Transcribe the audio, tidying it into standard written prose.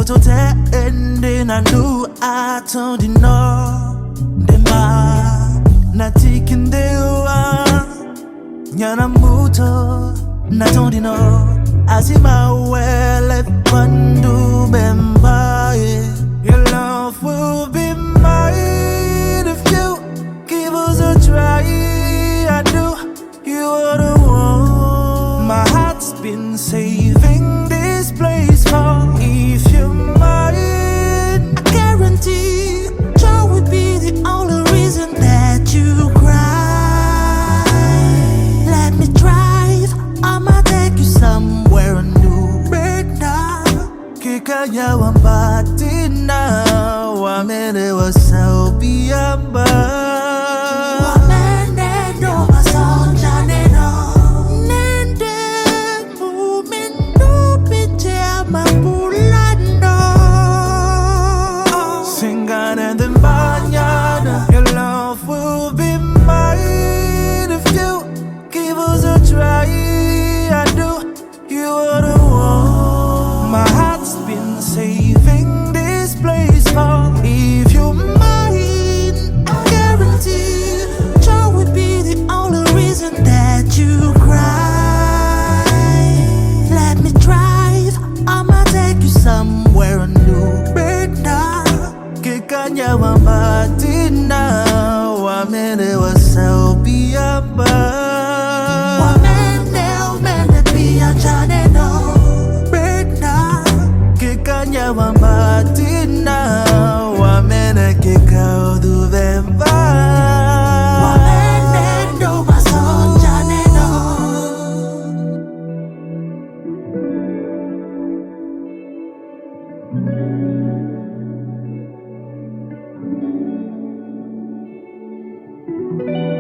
Moto tondi na tondi na tiki nyana muto na tondi azima wèlè dubè Mba. Your love will be mine if you give us a try. I do, you are the one my heart's been saving this place for. If you're mine, I guarantee joy would be the only reason that you cry. Let me drive, I'ma take you somewhere new. Now, kéka nyawa dina, mènè wasa Bia Mba. Your love will be mine if you give us a try. I do, you are the one my heart's been saving this place for. If you're mine, I guarantee joy would be the only reason that you cry. Let me drive, I'ma take you somewhere new. Kéka nyawa dina, mènè wasa Bia Mba. Kéka nyawa dina, mènè kéka dubè Mba. Thank you.